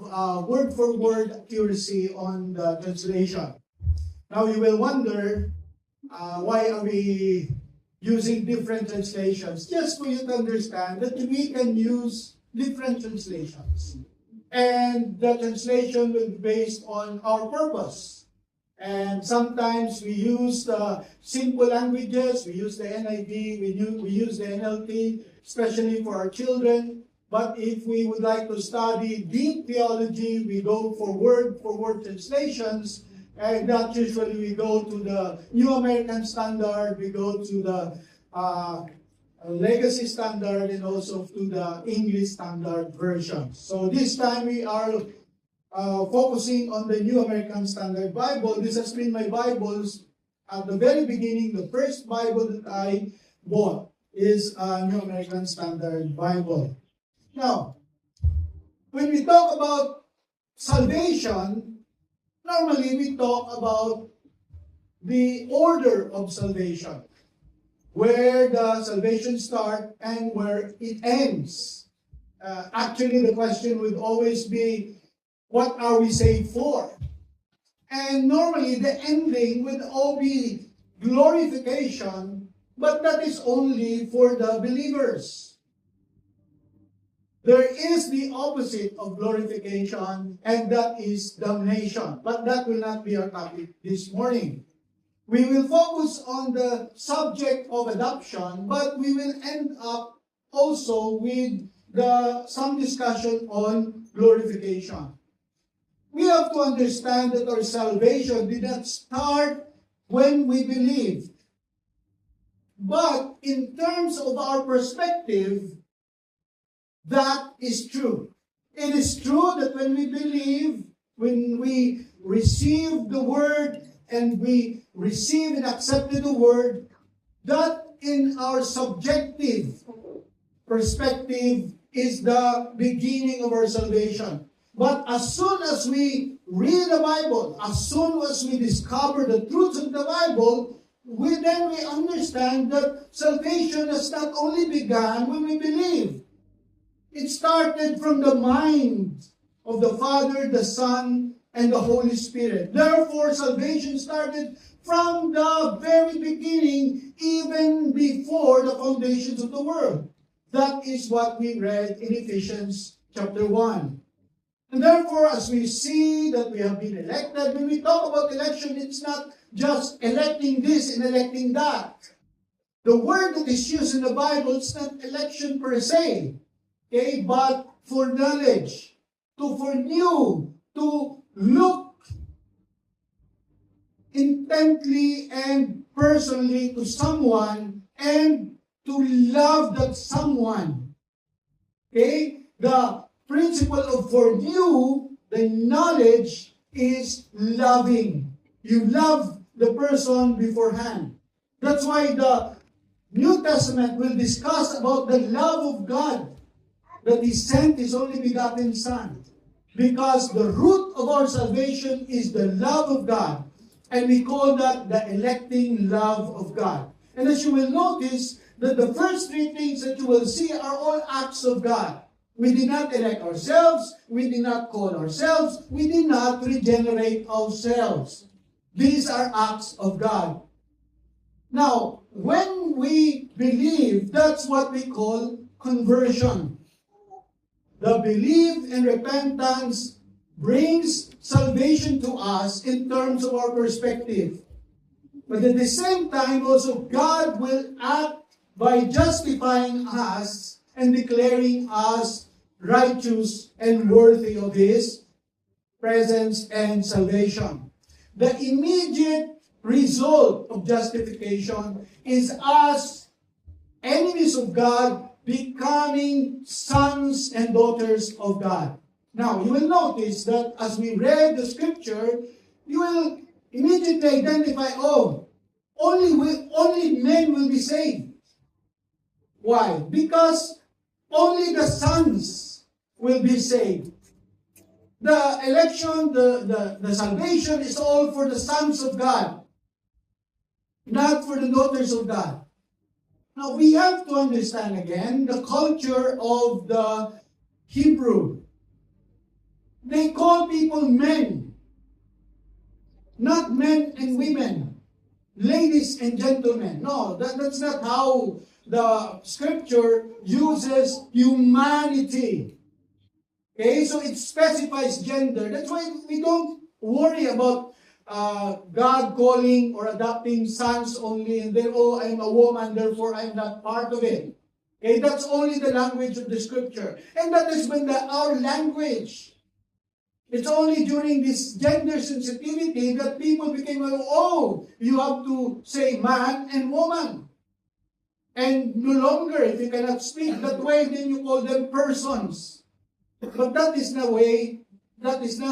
of word-for-word accuracy on the translation. Now you will wonder, why are we using different translations? Just for you to understand that we can use different translations. And the translation will be based on our purpose. And sometimes we use the simple languages, we use the NIV, we use the NLT, especially for our children. But if we would like to study deep theology, we go for word translations. And that usually we go to the New American Standard, we go to the Legacy Standard, and also to the English Standard Version. So this time we are focusing on the New American Standard Bible. This has been my Bibles at the very beginning. The first Bible that I bought is a New American Standard Bible. Now, when we talk about salvation, normally we talk about the order of salvation, where the salvation starts and where it ends. Actually, the question would always be, what are we saved for? And normally the ending would all be glorification, but that is only for the believers. There is the opposite of glorification, and that is damnation. But that will not be our topic this morning. We will focus on the subject of adoption, but we will end up also with some discussion on glorification. We have to understand that our salvation did not start when we believed. But in terms of our perspective, that is true. It is true that when we believe, when we receive the Word, and we receive and accepted the Word, that in our subjective perspective is the beginning of our salvation. But as soon as we read the Bible, as soon as we discover the truths of the Bible, we understand that salvation has not only begun when we believe. It started from the mind of the Father, the Son, and the Holy Spirit. Therefore, salvation started from the very beginning, even before the foundations of the world. That is what we read in Ephesians chapter 1. And therefore, as we see that we have been elected, when we talk about election, it's not just electing this and electing that. The word that is used in the Bible is not election per se, okay, but for knowledge, to foreknew, to look intently and personally to someone and to love that someone. Okay? The principle of foreknew, the knowledge, is loving. You love the person beforehand. That's why the New Testament will discuss about the love of God, that He sent His only begotten Son. Because the root of our salvation is the love of God. And we call that the electing love of God. And as you will notice, that the first three things that you will see are all acts of God. We did not elect ourselves. We did not call ourselves. We did not regenerate ourselves. These are acts of God. Now, when we believe, that's what we call conversion. The belief and repentance brings salvation to us in terms of our perspective. But at the same time, also, God will act by justifying us and declaring us righteous and worthy of His presence and salvation. The immediate result of justification is us, enemies of God, becoming sons and daughters of God. Now, you will notice that as we read the scripture, you will immediately identify, only men will be saved. Why? Because only the sons will be saved. The election, the salvation is all for the sons of God, not for the daughters of God. Now, we have to understand again the culture of the Hebrew. They call people men, not men and women, ladies and gentlemen. No, that's not how the scripture uses humanity. Okay, so it specifies gender. That's why we don't worry about God calling or adopting sons only, and then, oh, I'm a woman, therefore I'm not part of it. Okay, that's only the language of the scripture. And that is when our language. It's only during this gender sensitivity that people became, oh, you have to say man and woman. And no longer, if you cannot speak that way, then you call them persons. But that is not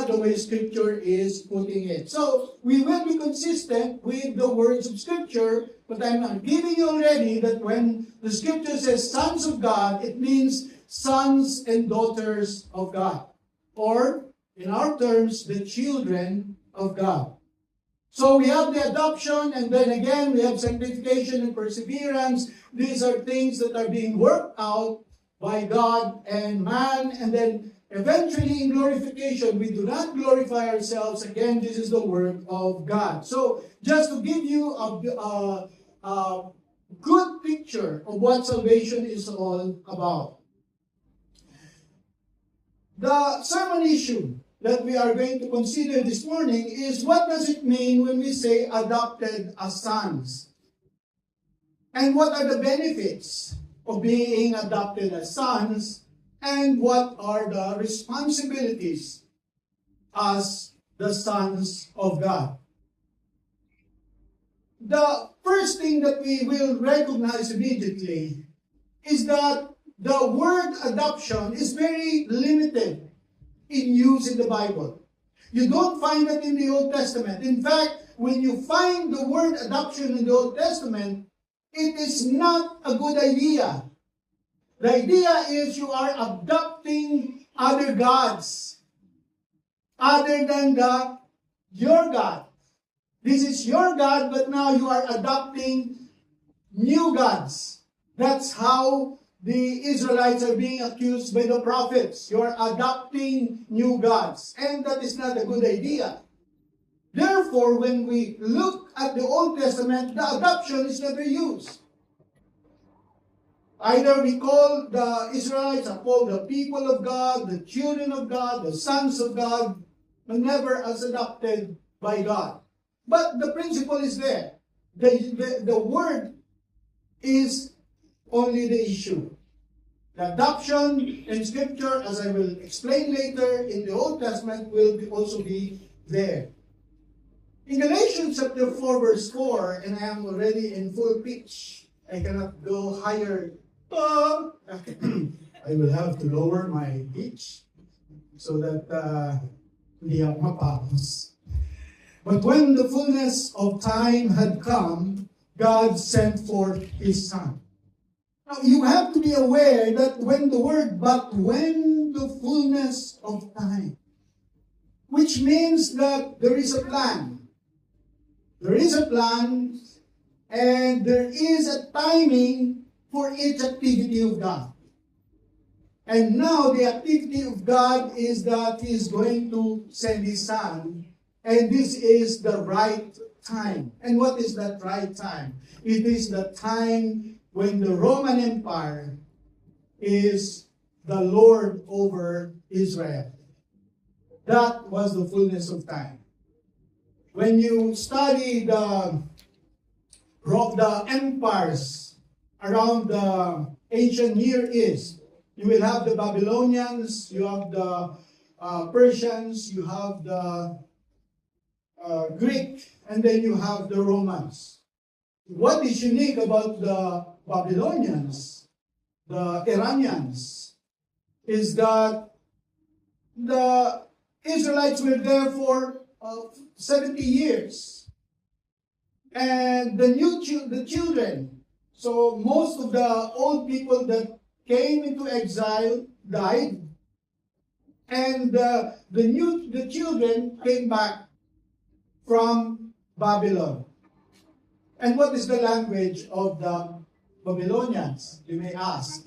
the way Scripture is putting it. So, we will be consistent with the words of Scripture, but I'm giving you already that when the Scripture says sons of God, it means sons and daughters of God. Or, in our terms, the children of God. So we have the adoption, and then again, we have sanctification and perseverance. These are things that are being worked out by God and man, and then eventually in glorification, we do not glorify ourselves. Again, this is the work of God. So just to give you a good picture of what salvation is all about. The sermon issue that we are going to consider this morning is, what does it mean when we say adopted as sons? And what are the benefits of being adopted as sons? And what are the responsibilities as the sons of God? The first thing that we will recognize immediately is that the word adoption is very limited in use in the Bible. You don't find it in the Old Testament. In fact, when you find the word adoption in the Old Testament, it is not a good idea. The idea is you are adopting other gods other than your God. This is your God, but now you are adopting new gods. That's how the Israelites are being accused by the prophets. You are adopting new gods. And that is not a good idea. Therefore, when we look at the Old Testament, the adoption is never used. Either we call the Israelites, are called the people of God, the children of God, the sons of God, but never as adopted by God. But the principle is there. The word is only the issue. The adoption in Scripture, as I will explain later in the Old Testament, will also be there. In Galatians chapter 4, verse 4, and I am already in full pitch. I cannot go higher. I will have to lower my pitch so that hindi ako mapapos. But when the fullness of time had come, God sent forth His Son. Now, you have to be aware that when the fullness of time, which means that there is a plan. There is a plan, and there is a timing for each activity of God. And now the activity of God is that He is going to send His Son, and this is the right time. And what is that right time? It is the time when the Roman Empire is the Lord over Israel. That was the fullness of time. When you study the empires around the ancient Near East, you will have the Babylonians, you have the Persians, you have the Greek, and then you have the Romans. What is unique about the Babylonians, the Iranians, is that the Israelites were there for 70 years. And the children, so most of the old people that came into exile died, and the children came back from Babylon. And what is the language of the Babylonians, you may ask?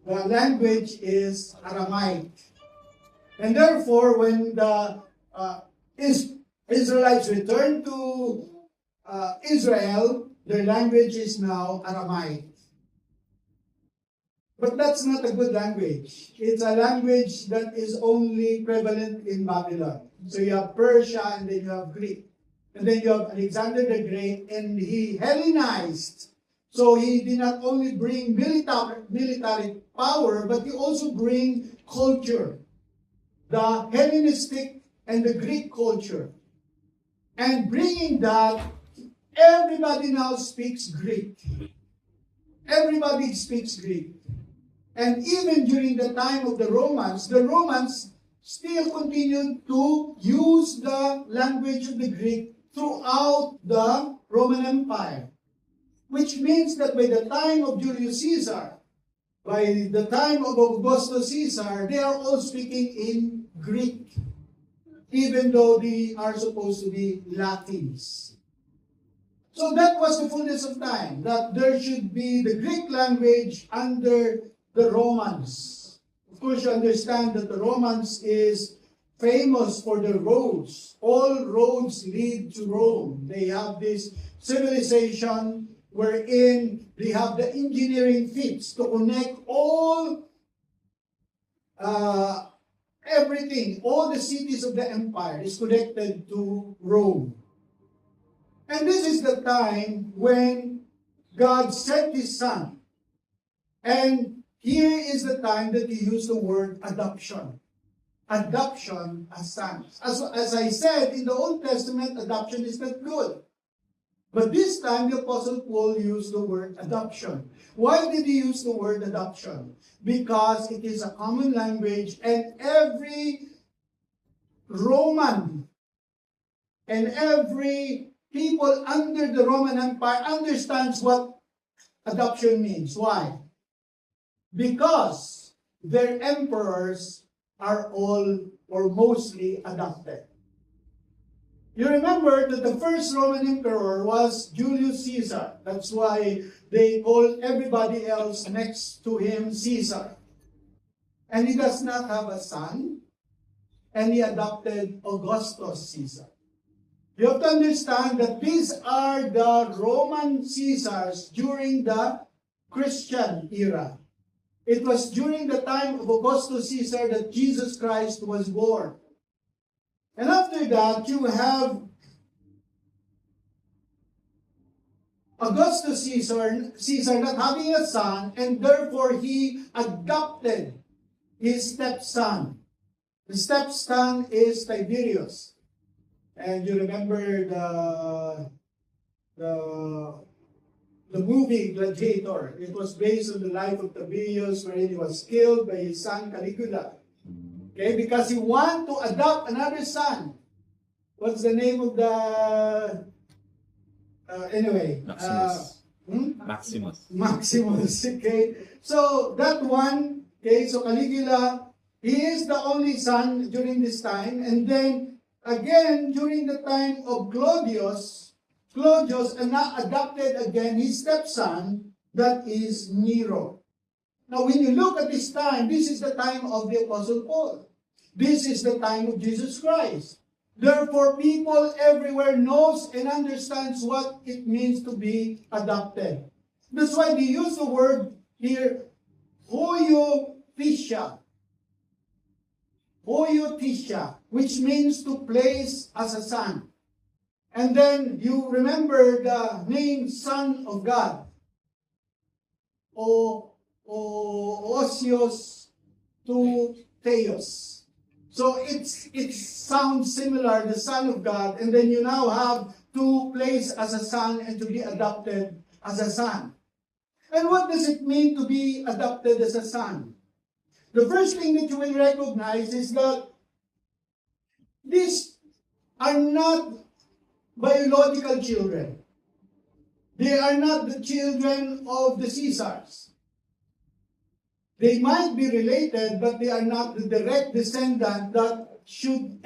The language is Aramaic. And therefore, when the Israelites returned to Israel, their language is now Aramaic. But that's not a good language. It's a language that is only prevalent in Babylon. So you have Persia, and then you have Greek. And then you have Alexander the Great, and he Hellenized. So he did not only bring military power, but he also bring culture. The Hellenistic and the Greek culture. And bringing that, everybody now speaks Greek. Everybody speaks Greek. And even during the time of the Romans still continued to use the language of the Greek throughout the Roman Empire. Which means that by the time of Julius Caesar, by the time of Augustus Caesar, they are all speaking in Greek, even though they are supposed to be Latins. So that was the fullness of time, that there should be the Greek language under the Romans. Of course, you understand that the Romans is famous for the roads. All roads lead to Rome. They have this civilization wherein they have the engineering feats to connect all everything, all the cities of the empire is connected to Rome. And this is the time when God sent His Son. And here is the time that He used the word adoption. Adoption as sons. As I said, in the Old Testament, adoption is not good. But this time, the Apostle Paul used the word adoption. Why did he use the word adoption? Because it is a common language, and every Roman and every people under the Roman Empire understands what adoption means. Why? Because their emperors are all or mostly adopted. You remember that the first Roman emperor was Julius Caesar. That's why they call everybody else next to him Caesar. And he does not have a son, and he adopted Augustus Caesar. You have to understand that these are the Roman Caesars during the Christian era. It was during the time of Augustus Caesar that Jesus Christ was born. And after that, you have Augustus Caesar not having a son, and therefore he adopted his stepson. The stepson is Tiberius. And you remember the movie Gladiator. It was based on the life of Tiberius, wherein he was killed by his son Caligula. Okay, because he wanted to adopt another son. What's the name of the... anyway. Maximus. Maximus. Maximus, okay. So, that one, okay, so Caligula, he is the only son during this time. And then, again, during the time of Claudius adopted again his stepson, that is Nero. Now, when you look at this time, this is the time of the Apostle Paul. This is the time of Jesus Christ. Therefore, people everywhere knows and understands what it means to be adopted. That's why they use the word here, hoiothesia. Hoiothesia, which means to place as a son. And then you remember the name Son of God. Osios to Theos. So it sounds similar, the Son of God, and then you now have to place as a son and to be adopted as a son. And what does it mean to be adopted as a son? The first thing that you will recognize is that these are not biological children. They are not the children of the Caesars. They might be related, but they are not the direct descendant that should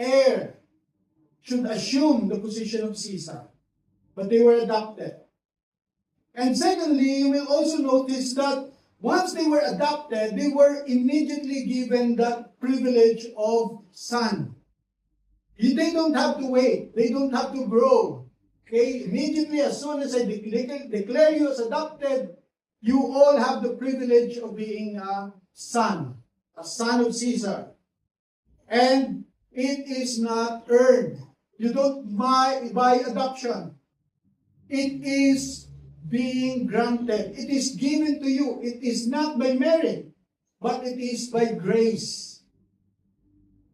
assume the position of Caesar. But they were adopted. And secondly, you will also notice that once they were adopted, they were immediately given that privilege of son. They don't have to wait. They don't have to grow. Okay? Immediately, as soon as I declare you as adopted, you all have the privilege of being a son of Caesar. And it is not earned. You don't buy adoption. It is being granted. It is given to you. It is not by merit, but it is by grace.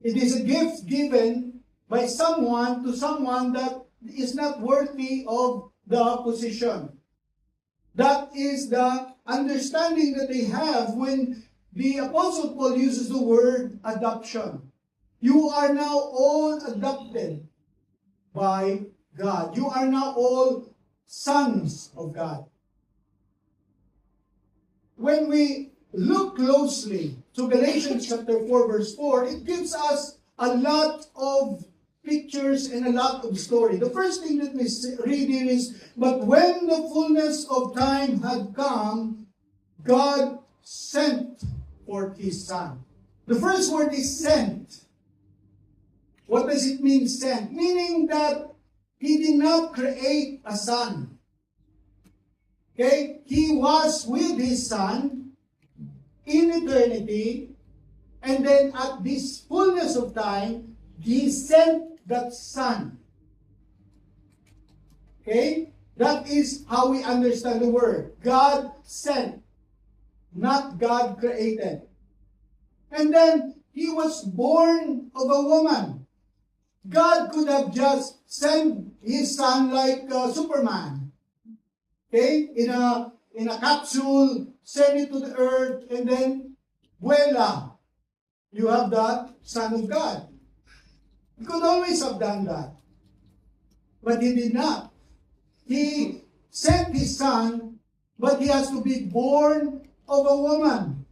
It is a gift given by someone to someone that is not worthy of the position. That is the understanding that they have when the Apostle Paul uses the word adoption. You are now all adopted by God. You are now all sons of God. When we look closely to Galatians chapter 4 verse 4, it gives us a lot of pictures and a lot of story. The first thing that we read here is, but when the fullness of time had come, God sent forth His Son. The first word is sent. What does it mean, sent? Meaning that He did not create a son. Okay? He was with His Son in eternity, and then at this fullness of time, He sent that Son. Okay? That is how we understand the word. God sent, not God created. And then, He was born of a woman. God could have just sent His Son like Superman. Okay? In a capsule, send it to the earth, and then, voila, you have the Son of God. He could always have done that. But He did not. He sent His Son, but He has to be born of a woman.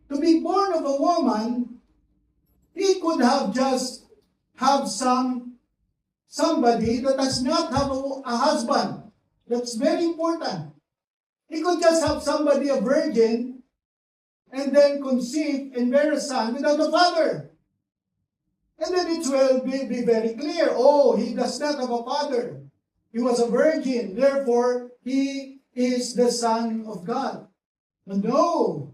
To be born of a woman, He could have just have somebody that does not have a husband. That's very important. He could just have somebody, a virgin, and then conceive and bear a son without a father. And then it will be very clear, oh, he does not have a father. He was a virgin, therefore he is the Son of God. No.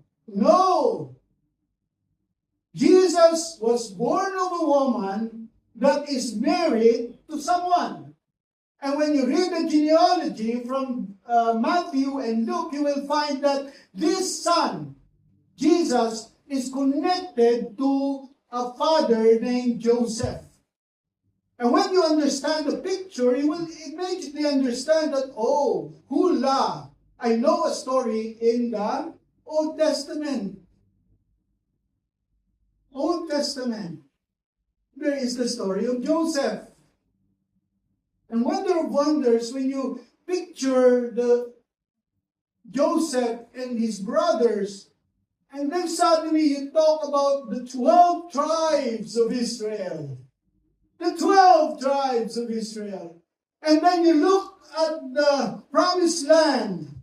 Jesus was born of a woman that is married to someone. And when you read the genealogy from Matthew and Luke, you will find that this son, Jesus, is connected to a father named Joseph. And when you understand the picture, you will immediately understand that, oh, hula, I know a story in the Old Testament. Old Testament. There is the story of Joseph. And wonder of wonders, when you picture the Joseph and his brothers, and then suddenly you talk about the 12 tribes of Israel. The 12 tribes of Israel. And then you look at the promised land.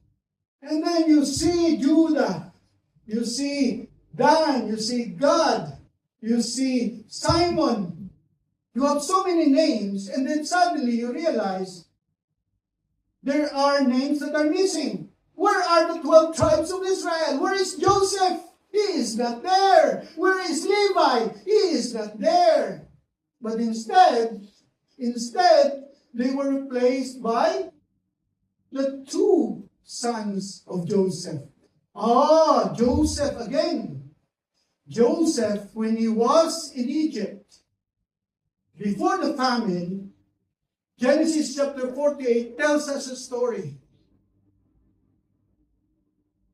And then you see Judah. You see Dan. You see Gad. You see Simon. You have so many names. And then suddenly you realize there are names that are missing. Where are the 12 tribes of Israel? Where is Joseph? He is not there. Where is Levi? He is not there. But instead, they were replaced by the two sons of Joseph. Joseph again. Joseph, when he was in Egypt, before the famine, Genesis chapter 48 tells us a story.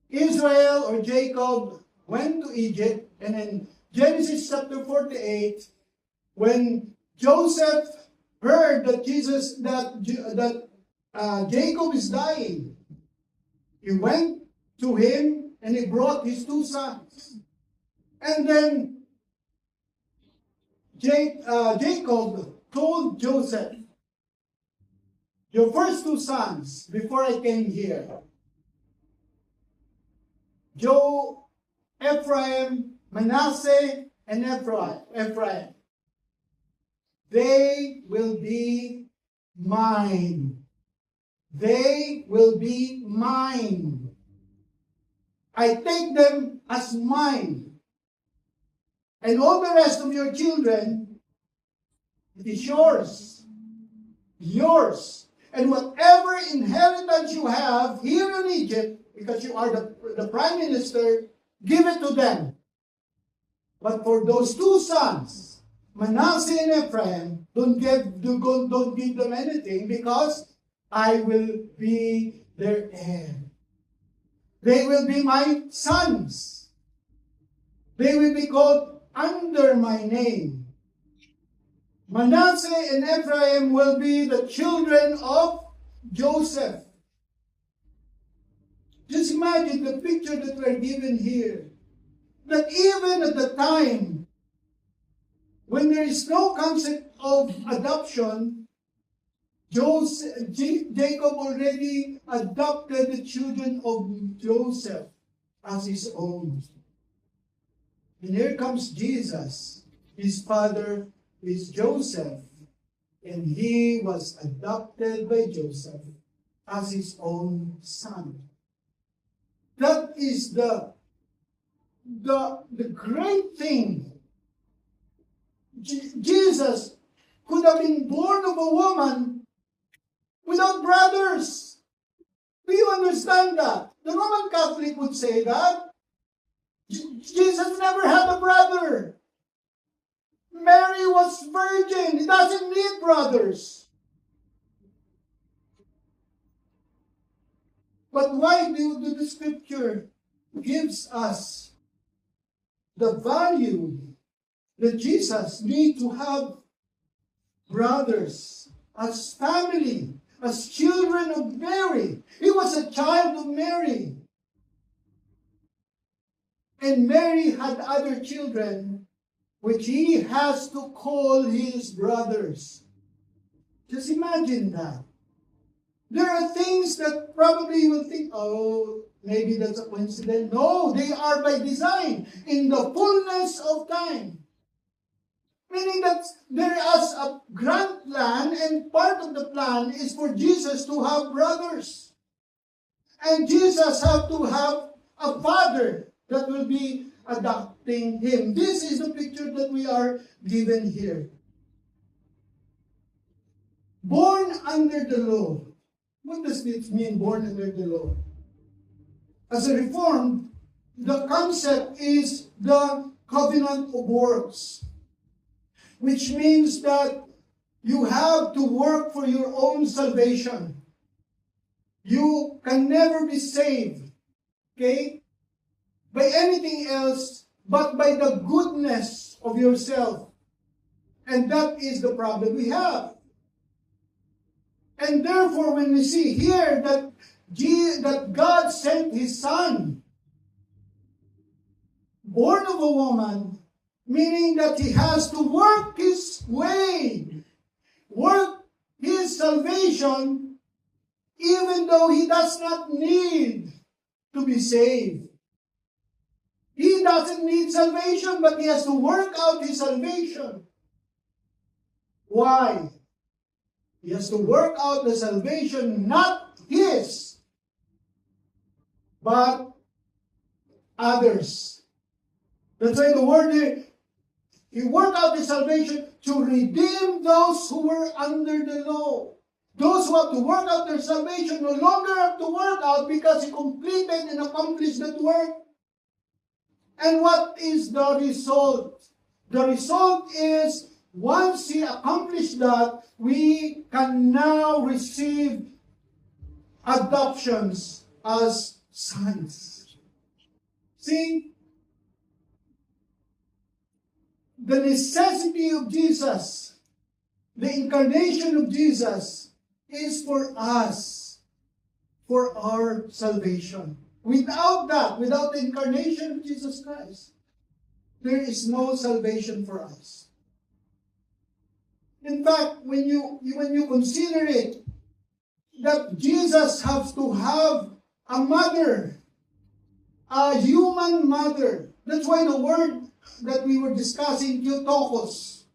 Israel or Jacob went to Egypt, and in Genesis chapter 48, when Joseph heard that Jacob is dying, he went to him and he brought his two sons. And then Jacob told Joseph, your first two sons, before I came here, Ephraim, Manasseh, and Ephraim. They will be mine. They will be mine. I take them as mine. And all the rest of your children, it is yours. Yours. And whatever inheritance you have here in Egypt, because you are the prime minister, give it to them. But for those two sons, Manasseh and Ephraim, don't give them anything, because I will be their heir. They will be my sons. They will be called under my name. Manasseh and Ephraim will be the children of Joseph. Just imagine the picture that we're given here. That even at the time when there is no concept of adoption, Jacob already adopted the children of Joseph as his own. And here comes Jesus. His father is Joseph, and he was adopted by Joseph as his own son. That is the great thing. Jesus could have been born of a woman without brothers. Do you understand that? The Roman Catholic would say that. Jesus never had a brother. Mary was virgin. He doesn't need brothers. But why do the scripture gives us the value that Jesus need to have brothers as family, as children of Mary? He was a child of Mary. And Mary had other children which he has to call his brothers. Just imagine that. There are things that probably you will think, oh, maybe that's a coincidence. No, they are by design, in the fullness of time. Meaning that there is a grand plan, and part of the plan is for Jesus to have brothers. And Jesus have to have a father that will be adopting him. This is the picture that we are given here. Born under the law. What does this mean, born under the law? As a Reformed, the concept is the covenant of works, which means that you have to work for your own salvation. You can never be saved, okay, by anything else but by the goodness of yourself. And that is the problem we have. And therefore, when we see here that God sent his son, born of a woman, meaning that he has to work his way, work his salvation, even though he does not need to be saved. He doesn't need salvation, but he has to work out his salvation. Why? He has to work out the salvation, not his, but others. That's why the word here, he worked out his salvation to redeem those who were under the law. Those who have to work out their salvation no longer have to work out because he completed and accomplished that work. And what is the result? The result is, once he accomplished that, we can now receive adoptions as sons. See? The necessity of Jesus, the incarnation of Jesus, is for us, for our salvation. Without that, without the incarnation of Jesus Christ, there is no salvation for us. In fact, when you consider it, that Jesus has to have a mother a human mother. That's why the word that we were discussing, Theotokos,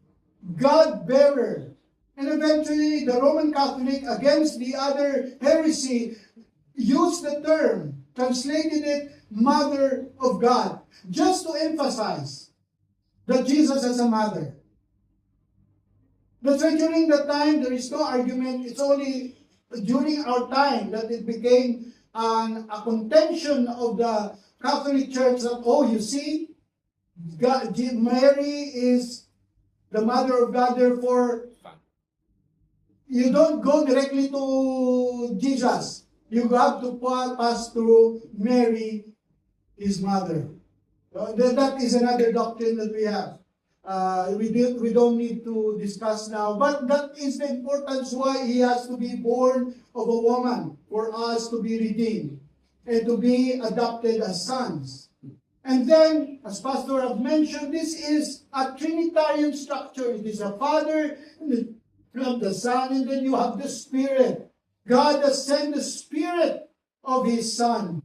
God-bearer. And eventually, the Roman Catholic, against the other heresy, used the term, translated it, Mother of God, just to emphasize that Jesus has a mother. That's why during that time, there is no argument. It's only during our time that it became a contention of the Catholic Church that, oh, you see, Mary is the mother of God, therefore, you don't go directly to Jesus. You have to pass through Mary, his mother. That is another doctrine that we have. We don't need to discuss now. But that is the importance why he has to be born of a woman for us to be redeemed and to be adopted as sons. And then, as Pastor have mentioned, this is a Trinitarian structure. It is a Father, the Son, and then you have the Spirit. God has sent the Spirit of His Son.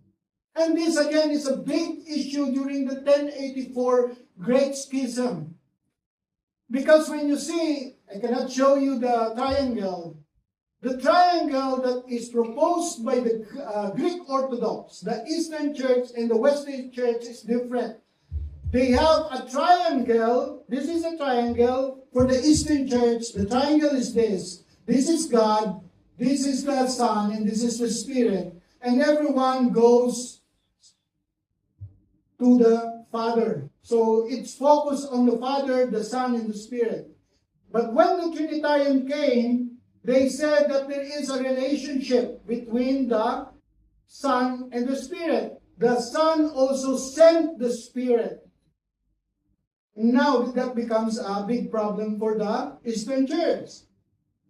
And this again is a big issue during the 1084 Great Schism. Because when you see, I cannot show you the triangle that is proposed by the Greek Orthodox, the Eastern Church and the Western Church is different. They have a triangle. This is a triangle for the Eastern Church. The triangle is this. This is God, this is the Son, and this is the Spirit. And everyone goes to the Father. So it's focused on the Father, the Son, and the Spirit. But when the Trinitarian came, they said that there is a relationship between the Son and the Spirit. The Son also sent the Spirit. Now that becomes a big problem for the Eastern Church.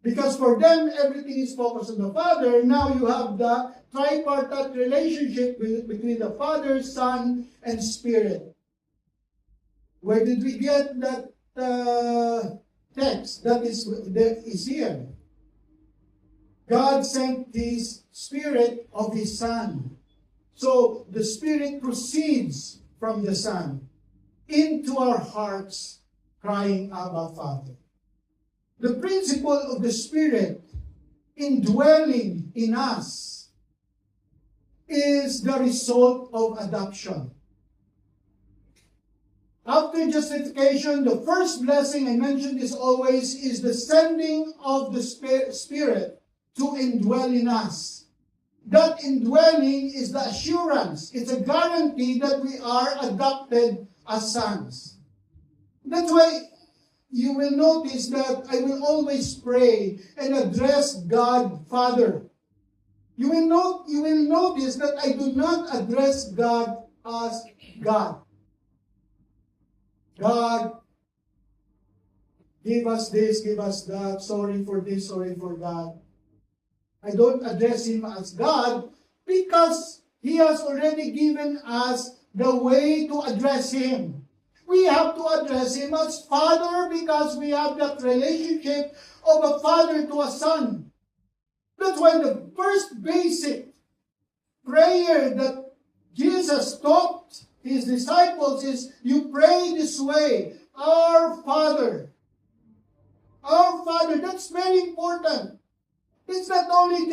Because for them, everything is focused on the Father. Now you have the tripartite relationship between the Father, Son, and Spirit. Where did we get that text? That is here. God sent His Spirit of His Son. So the Spirit proceeds from the Son into our hearts, crying, Abba, Father. The principle of the Spirit indwelling in us is the result of adoption. After justification, the first blessing, I mentioned this always, is the sending of the Spirit to indwell in us. That indwelling is the assurance. It's a guarantee that we are adopted as sons. That's why you will notice that I will always pray and address God, Father. You will notice that I do not address God as God. God, give us this, give us that, sorry for this, sorry for that. I don't address Him as God because He has already given us the way to address Him. We have to address Him as Father because we have that relationship of a father to a son. That's why the first basic prayer that Jesus taught His disciples is, you pray this way, Our Father. Our Father, that's very important. It's not only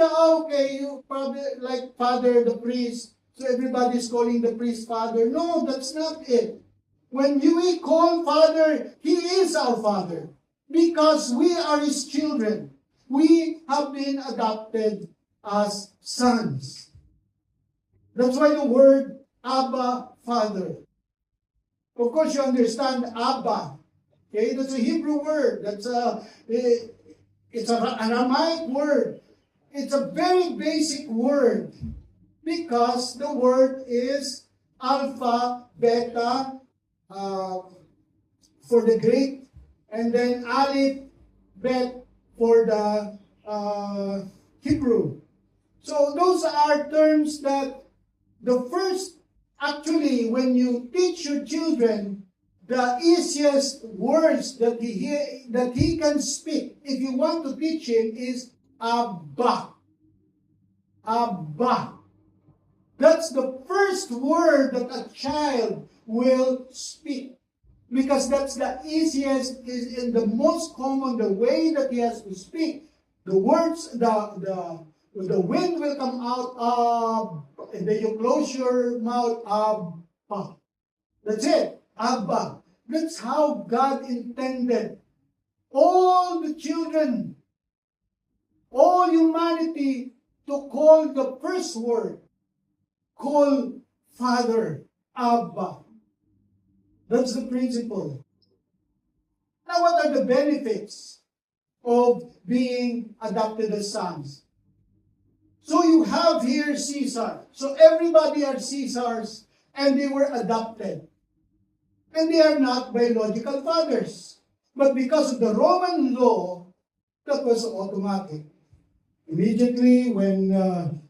you probably like Father, the priest, so everybody's calling the priest Father. No, that's not it. When we call Father, He is our Father because we are His children. We have been adopted as sons. That's why the word Abba, Father. Of course, you understand Abba. Okay, that's a Hebrew word. It's an Aramaic word. It's a very basic word because the word is Alpha, Beta, for the Greek, and then Aleph, Bet for the Hebrew. So those are terms that the first, actually, when you teach your children, the easiest words that he can speak, if you want to teach him, is Abba. Abba. That's the first word that a child will speak. Because that's the easiest, is in the most common, the way that he has to speak. The words, the wind will come out, and then you close your mouth, Abba. That's it, Abba. That's how God intended all the children, all humanity, to call the first word, call Father, Abba. That's the principle. Now, what are the benefits of being adopted as sons? So you have here Caesar. So everybody are Caesars, and they were adopted. And they are not biological fathers. But because of the Roman law, that was automatic. Immediately when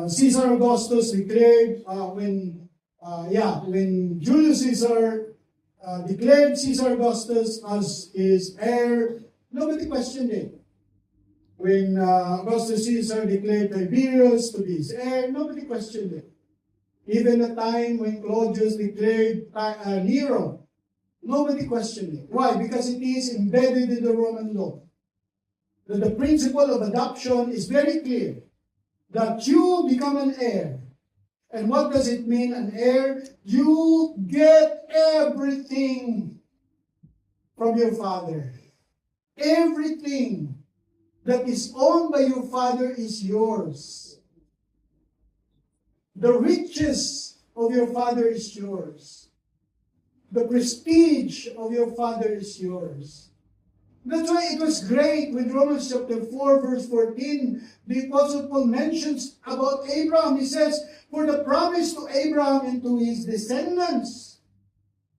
Caesar Augustus declared, when Julius Caesar declared Caesar Augustus as his heir, nobody questioned it. When Augustus Caesar declared Tiberius to be his heir, nobody questioned it. Even the time when Claudius declared Nero, nobody questioned it. Why? Because it is embedded in the Roman law. That the principle of adoption is very clear. That you become an heir. And what does it mean, an heir? You get everything from your father. Everything that is owned by your father is yours. The riches of your father is yours. The prestige of your father is yours. That's why it was great when Romans chapter 4 verse 14, the Apostle Paul mentions about Abraham. He says, for the promise to Abraham and to his descendants,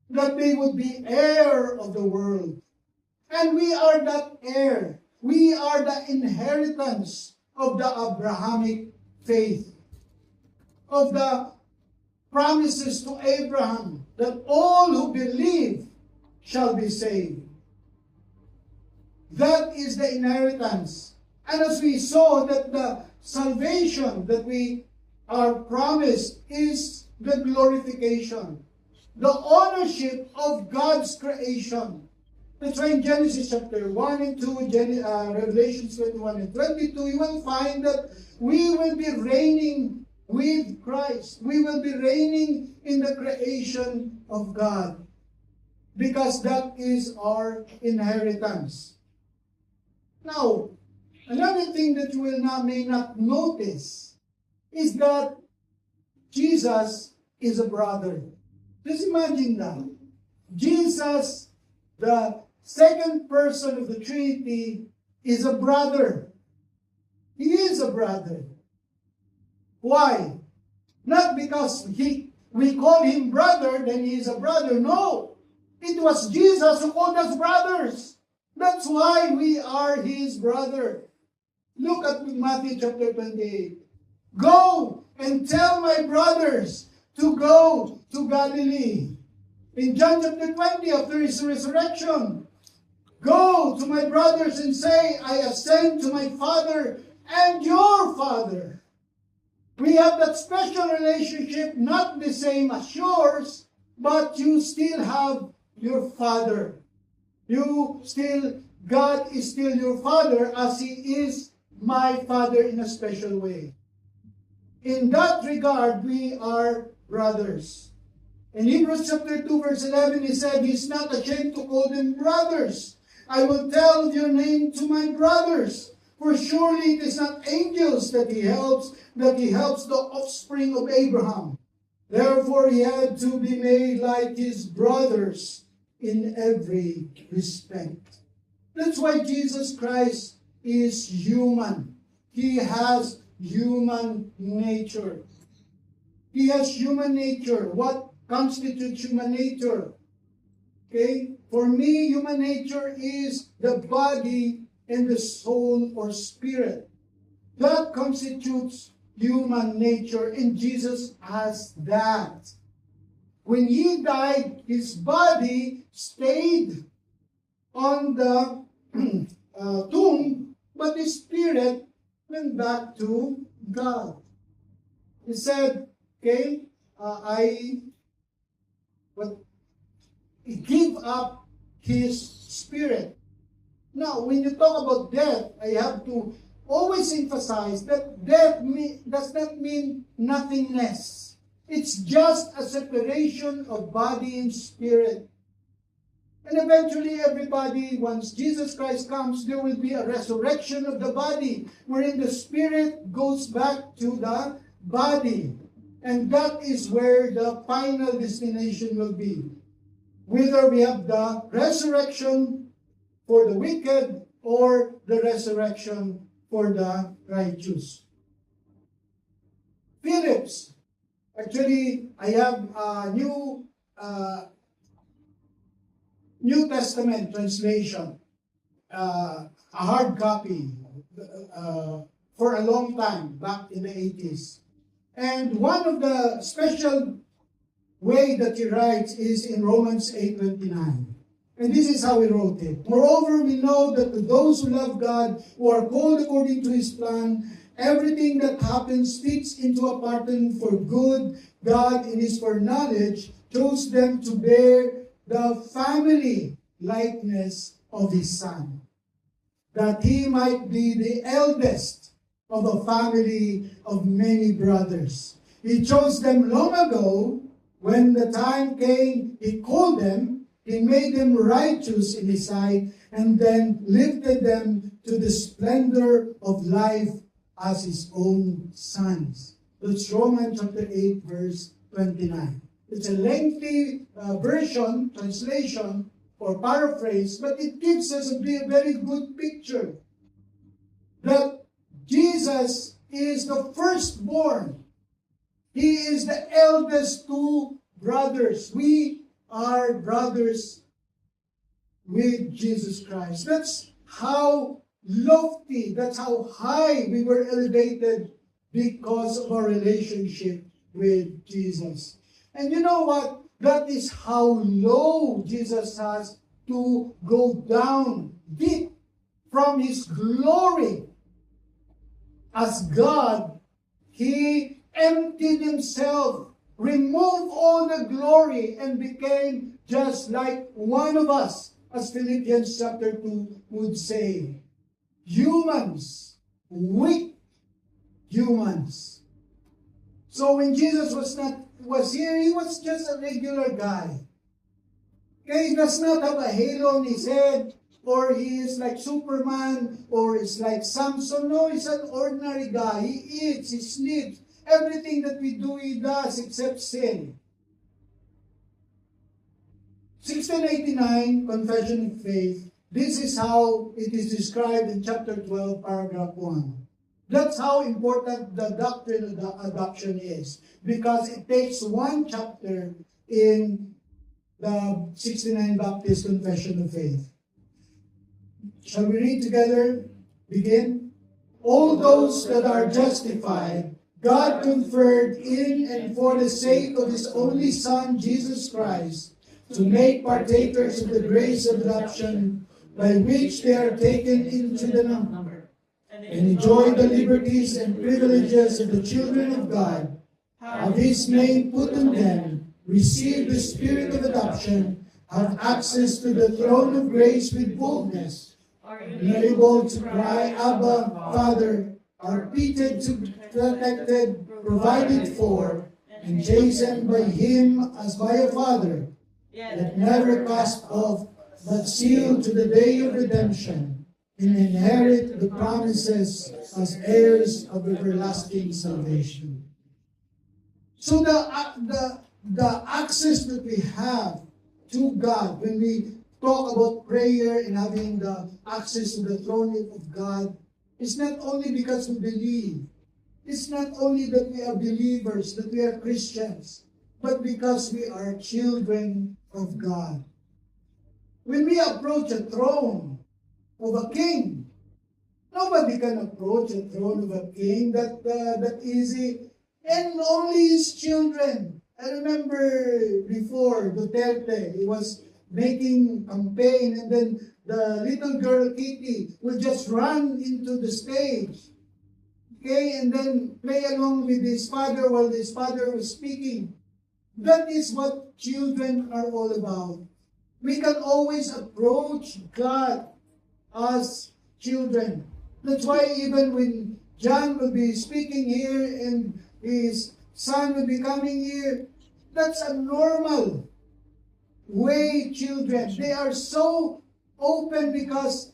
that they would be heir of the world. And we are that heir. We are the inheritance of the Abrahamic faith, of the promises to Abraham, that all who believe shall be saved. That is the inheritance. And as we saw, that the salvation that we are promised is the glorification, the ownership of God's creation. That's why in Genesis chapter 1 and 2, Revelation 21 and 22, you will find that we will be reigning with Christ. We will be reigning in the creation of God, because that is our inheritance. Now, another thing that you may not notice is that Jesus is a brother. Just imagine that. Jesus, the second person of the Trinity, is a brother. He is a brother. Why? Not because we call him brother, then he is a brother. No. It was Jesus who called us brothers. That's why we are his brother. Look at Matthew chapter 28. Go and tell my brothers to go to Galilee. In John chapter 20, after his resurrection, go to my brothers and say, I ascend to my Father and your Father. We have that special relationship, not the same as yours, but you still have your Father. God is still your Father, as he is my Father in a special way. In that regard, we are brothers. In Hebrews chapter 2 verse 11, he said, he's not ashamed to call them brothers. I will tell your name to my brothers. For surely it is not angels that he helps the offspring of Abraham. Therefore he had to be made like his brothers in every respect. That's why Jesus Christ is human. He has human nature. He has human nature. What constitutes human nature? Okay? For me, human nature is the body and the soul or spirit. That constitutes human nature, and Jesus has that. When he died, his body stayed on the tomb, but his spirit went back to God. He said, okay, what, he gave up his spirit. Now, when you talk about death, I have to always emphasize that death does not mean nothingness. It's just a separation of body and spirit. And eventually everybody, once Jesus Christ comes, there will be a resurrection of the body, wherein the spirit goes back to the body. And that is where the final destination will be. Whether we have the resurrection for the wicked or the resurrection for the righteous. Phillips. Actually, I have a New Testament translation, a hard copy for a long time, back in the 80s. And one of the special way that he writes is in Romans 8:29. And this is how he wrote it. Moreover, we know that to those who love God, who are called according to his plan, everything that happens fits into a pattern for good. God, in his foreknowledge, chose them to bear the family likeness of his Son, that he might be the eldest of a family of many brothers. He chose them long ago. When the time came, he called them, he made them righteous in his sight, and then lifted them to the splendor of life as his own sons. That's Romans chapter 8, verse 29. It's a lengthy version, translation, or paraphrase, but it gives us a very good picture that Jesus is the firstborn. He is the eldest two brothers. We are brothers with Jesus Christ. That's how lofty, that's how high we were elevated because of our relationship with Jesus. And you know what? That is how low Jesus has to go down deep from his glory. As God, he emptied himself, removed all the glory, and became just like one of us, as Philippians chapter 2 would say. Humans, weak humans. So when Jesus was here, he was just a regular guy. Okay, he does not have a halo on his head, or he is like Superman, or is like Samson. No, he's an ordinary guy. He eats, he sleeps. Everything that we do, he does, except sin. 1689, Confession of Faith. This is how it is described in chapter 12, paragraph 1. That's how important the doctrine of the adoption is, because it takes one chapter in the 69 Baptist Confession of Faith. Shall we read together? Begin. All those that are justified, God conferred in and for the sake of his only Son, Jesus Christ, to make partakers of the grace of adoption, by which they are taken into the number, and enjoy the liberties and privileges of the children of God, have his name put on them, receive the spirit of adoption, have access to the throne of grace with boldness, are able to cry, Abba, Father, are treated, protected, provided for, and chastened by him as by a father, yet never cast off, but sealed to the day of redemption, and inherit the promises as heirs of everlasting salvation. So the access that we have to God, when we talk about prayer and having the access to the throne of God, is not only because we believe. It's not only that we are believers, that we are Christians, but because we are children of God. When we approach a throne of a king, nobody can approach a throne of a king that easy, and only his children. I remember before Duterte, he was making campaign, and then the little girl Kitty will just run into the stage. Okay, and then play along with his father while his father was speaking. That is what children are all about. We can always approach God as children. That's why even when John will be speaking here and his son will be coming here, that's a normal way children. They are so open because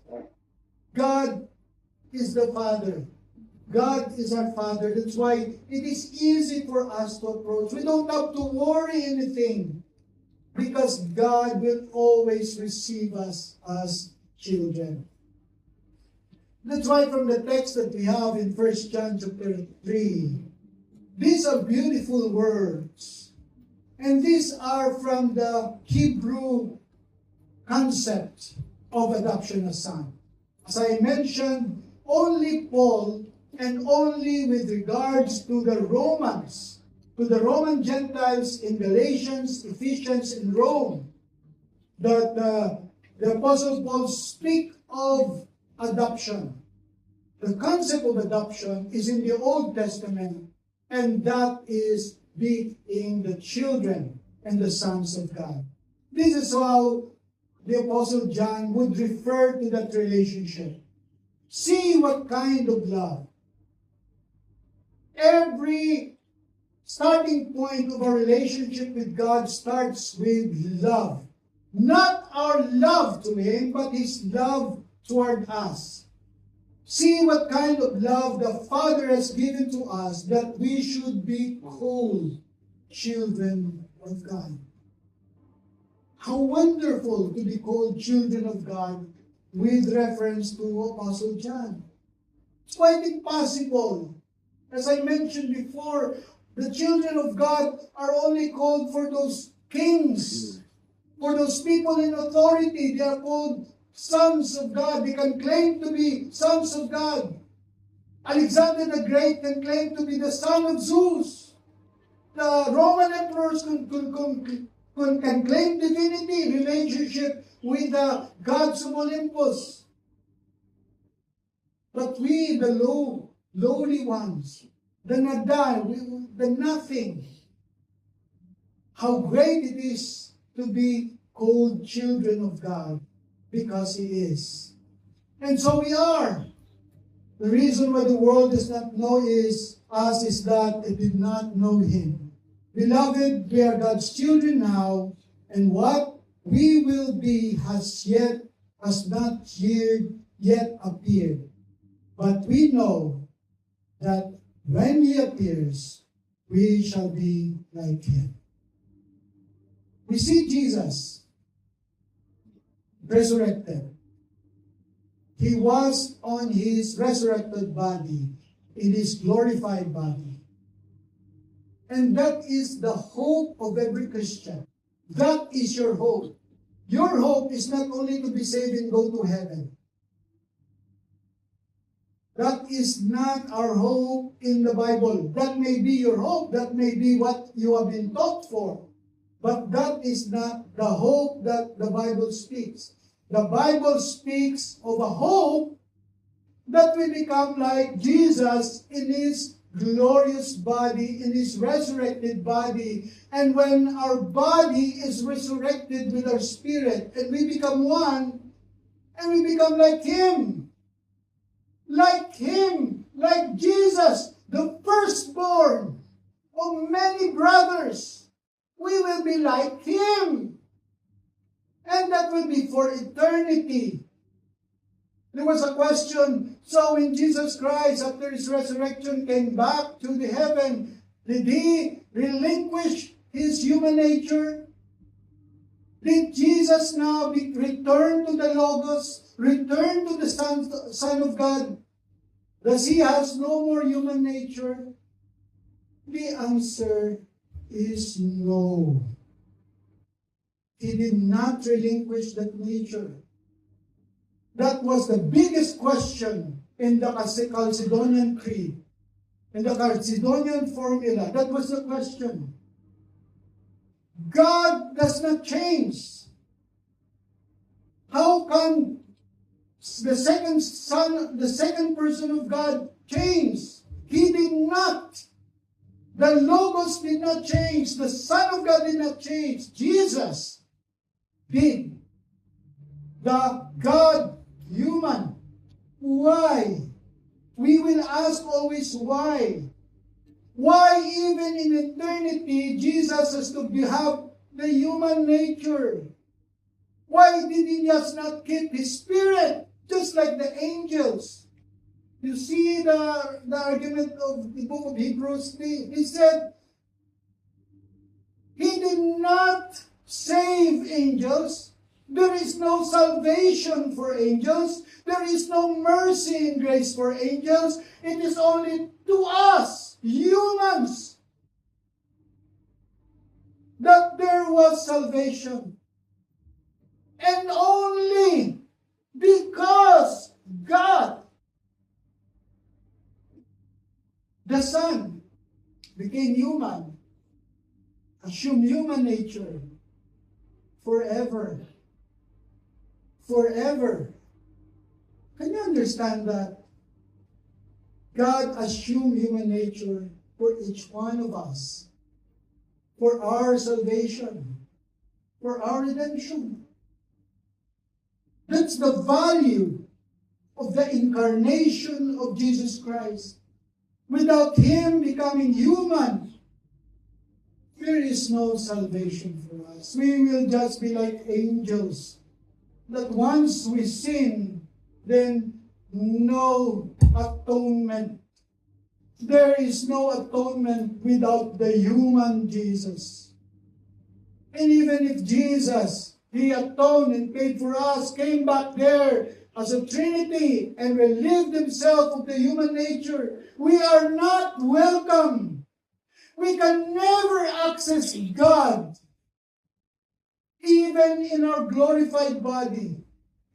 God is the Father. God is our Father. That's why it is easy for us to approach. We don't have to worry anything because God will always receive us as children. That's why from the text that we have in 1 John chapter 3, these are beautiful words. And these are from the Hebrew concept of adoption as son. As I mentioned, only Paul and only with regards to the Romans, to the Roman Gentiles in Galatians, Ephesians, and Rome, that the Apostle Paul speak of adoption. The concept of adoption is in the Old Testament, and that is being the children and the sons of God. This is how the Apostle John would refer to that relationship. See what kind of love. Every starting point of our relationship with God starts with love. Not our love to Him, but His love toward us. See what kind of love the Father has given to us that we should be called children of God. How wonderful to be called children of God with reference to Apostle John. It's quite impossible. As I mentioned before, the children of God are only called for those kings, for those people in authority. They are called sons of God. They can claim to be sons of God. Alexander the Great can claim to be the son of Zeus. The Roman emperors can claim divinity, relationship with the gods of Olympus. But we, the lowly ones, the nadal, the nothing, how great it is to be called children of God, because He is. And so we are. The reason why the world does not know us is that it did not know Him. Beloved, we are God's children now, and what we will be has not yet appeared. But we know that when He appears, we shall be like Him. We see Jesus resurrected. He was on His resurrected body, in His glorified body. And that is the hope of every Christian. That is your hope. Your hope is not only to be saved and go to heaven. That is not our hope in the Bible. That may be your hope. That may be what you have been taught for. But that is not the hope that the Bible speaks. The Bible speaks of a hope that we become like Jesus in His glorious body, in His resurrected body. And when our body is resurrected with our spirit, and we become one, and we become like Him, like Jesus, the firstborn of many brothers, we will be like Him. And that will be for eternity. There was a question, so when Jesus Christ, after His resurrection, came back to the heaven, did He relinquish His human nature? Did Jesus now return to the Logos, return to the Son of God? Does He has no more human nature? The answer is no. He did not relinquish that nature. That was the biggest question in the Chalcedonian Creed, in the Chalcedonian formula. That was the question. God does not change. How can the second person of God change? did not. The Logos did not change. The Son of God did not change. Jesus did. The God human. Why? We will ask always why. Why even in eternity, Jesus has to have the human nature? Why did he just not keep his spirit, just like the angels? You see the argument of the book of Hebrews. He said, he did not save angels. There is no salvation for angels. There is no mercy and grace for angels. It is only to us, humans, that there was salvation. And only because God, the Son, became human, assumed human nature forever. Forever. Can you understand that? God assumed human nature for each one of us, for our salvation, for our redemption. That's the value of the incarnation of Jesus Christ. Without Him becoming human, there is no salvation for us. We will just be like angels, that once we sin, then no atonement. There is no atonement without the human Jesus. And even if Jesus, He atoned and paid for us, came back there as a Trinity and relieved Himself of the human nature, we are not welcome. We can never access God. Even in our glorified body,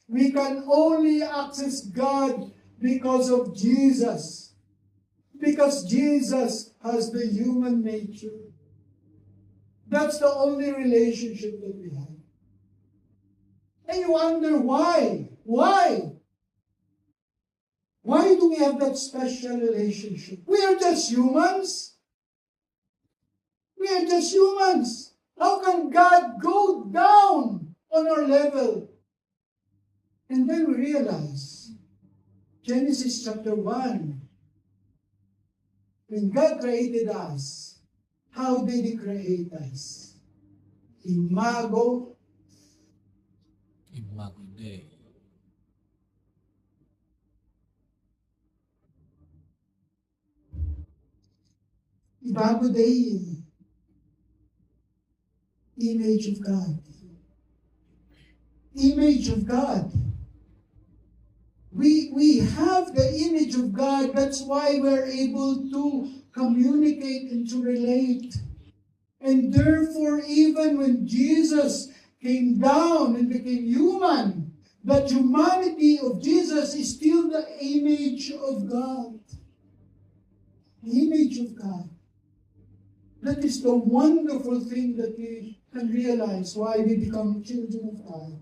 we can only access God because of Jesus. Because Jesus has the human nature. That's the only relationship that we have. And you wonder why? Why? Why do we have that special relationship? We are just humans. We are just humans. How can God go down on our level? And then we realize, Genesis chapter 1, when God created us, how did He create us? Imago Dei. Imago Dei. Image of God. Image of God. We have the image of God. That's why we're able to communicate and to relate. And therefore, even when Jesus came down and became human, the humanity of Jesus is still the image of God. The image of God. That is the wonderful thing that we can realize why we become children of God.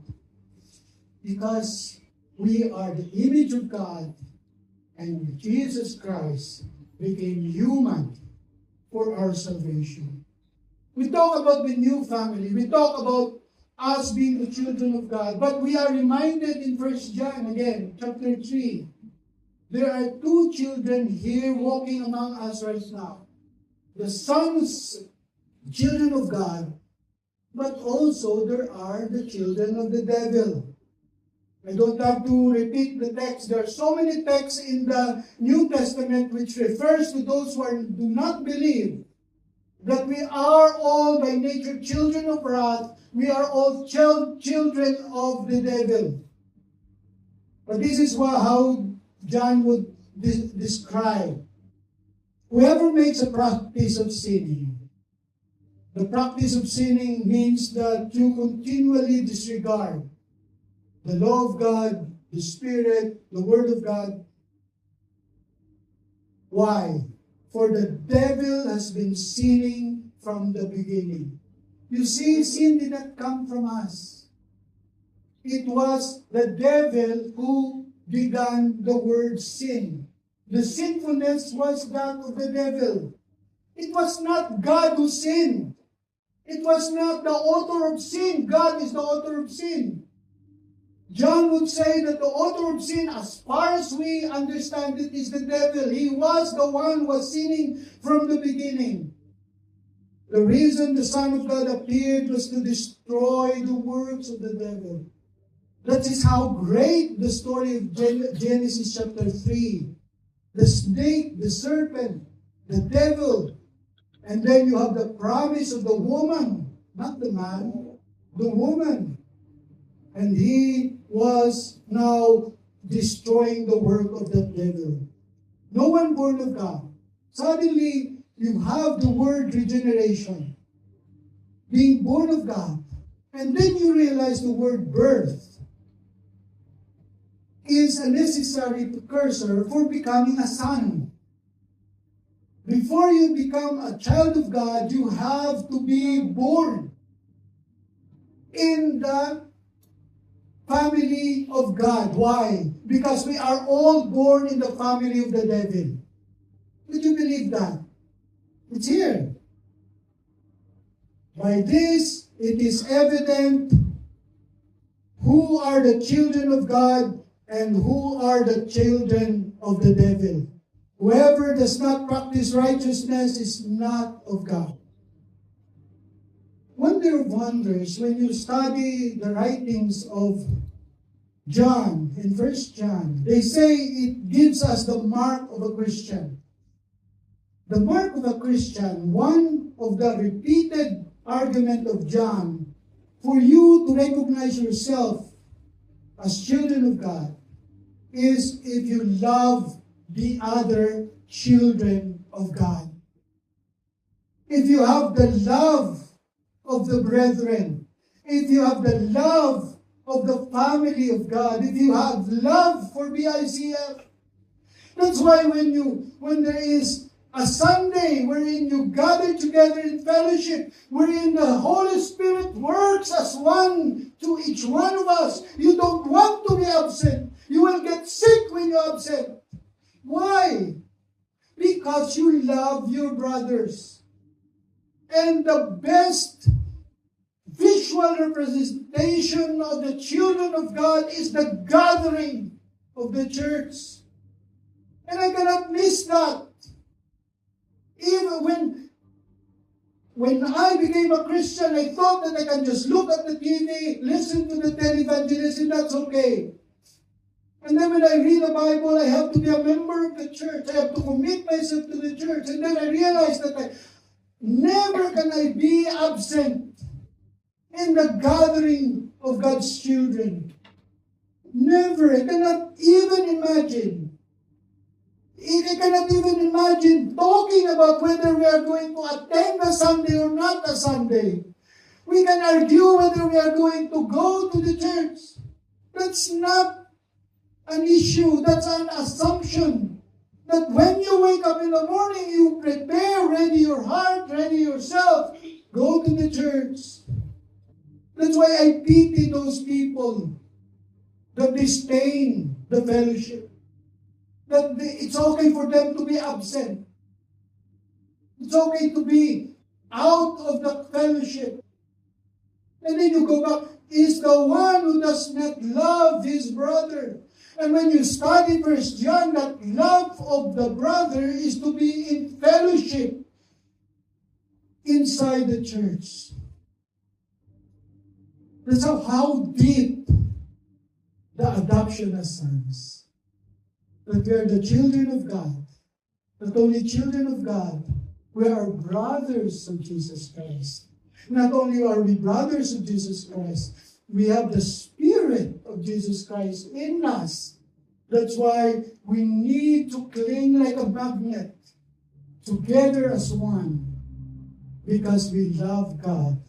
Because we are the image of God, and Jesus Christ became human for our salvation. We talk about the new family. We talk about us being the children of God. But we are reminded in 1 John, again, chapter 3, there are two children here walking among us right now. The sons, children of God, but also there are the children of the devil. I don't have to repeat the text. There are so many texts in the New Testament which refers to those who do not believe that we are all by nature children of wrath. We are all children of the devil. But this is how John would describe. Whoever makes a practice of sinning, the practice of sinning means that you continually disregard the law of God, the Spirit, the Word of God. Why? For the devil has been sinning from the beginning. You see, sin did not come from us. It was the devil who began the word sin. The sinfulness was that of the devil. It was not God who sinned. It was not the author of sin. God is the author of sin. John would say that the author of sin, as far as we understand it, is the devil. He was the one who was sinning from the beginning. The reason the Son of God appeared was to destroy the works of the devil. That is how great the story of Genesis chapter 3. The snake, the serpent, the devil, and then you have the promise of the woman, not the man, the woman. And he was now destroying the work of the devil. No one born of God. Suddenly, you have the word regeneration, being born of God. And then you realize the word birth is a necessary precursor for becoming a son. Before you become a child of God, you have to be born in the family of God. Why? Because we are all born in the family of the devil. Would you believe that? It's here. By this, it is evident who are the children of God and who are the children of the devil. Whoever does not practice righteousness is not of God. Wonder of wonders, when you study the writings of John, in 1 John, they say it gives us the mark of a Christian. The mark of a Christian, one of the repeated argument of John, for you to recognize yourself as children of God, is if you love the other children of God. If you have the love of the brethren, if you have the love of the family of God, if you have love for BICF, that's why when there is a Sunday wherein you gather together in fellowship, wherein the Holy Spirit works as one to each one of us, you don't want to be absent. You will get sick when you're absent. Why? Because you love your brothers. And the best visual representation of the children of God is the gathering of the church. And I cannot miss that. Even when I became a Christian, I thought that I can just look at the TV, listen to the televangelist, and that's okay. And then when I read the Bible, I have to be a member of the church. I have to commit myself to the church. And then I realized that never can I be absent in the gathering of God's children. Never. I cannot even imagine. I cannot even imagine talking about whether we are going to attend a Sunday or not a Sunday. We can argue whether we are going to go to the church. That's not an issue. That's an assumption. That when you wake up in the morning, you prepare, ready your heart, ready yourself, go to the church. That's why I pity those people that disdain the fellowship. That it's okay for them to be absent. It's okay to be out of the fellowship. And then you go back, is the one who does not love his brother. And when you study 1 John, that love of the brother is to be in fellowship inside the church. That's how deep the adoption as sons. That we are the children of God. Not only children of God, we are brothers of Jesus Christ. Not only are we brothers of Jesus Christ, we have the Spirit of Jesus Christ in us. That's why we need to cling like a magnet together as one, because we love God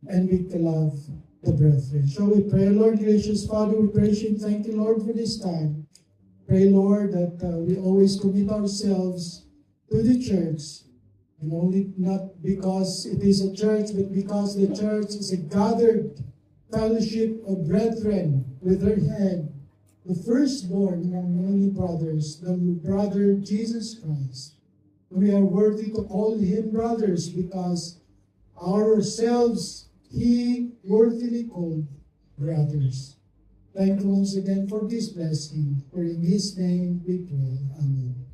and we love the brethren. Shall we pray? Lord, gracious Father, we praise you and thank you, Lord, for this time. Pray, Lord, that we always commit ourselves to the church, and only not because it is a church, but because the church is a gathered fellowship of brethren with her head, the firstborn among many brothers, the brother Jesus Christ. We are worthy to call him brothers because ourselves he worthily called brothers. Thank you once again for this blessing. For in his name we pray. Amen.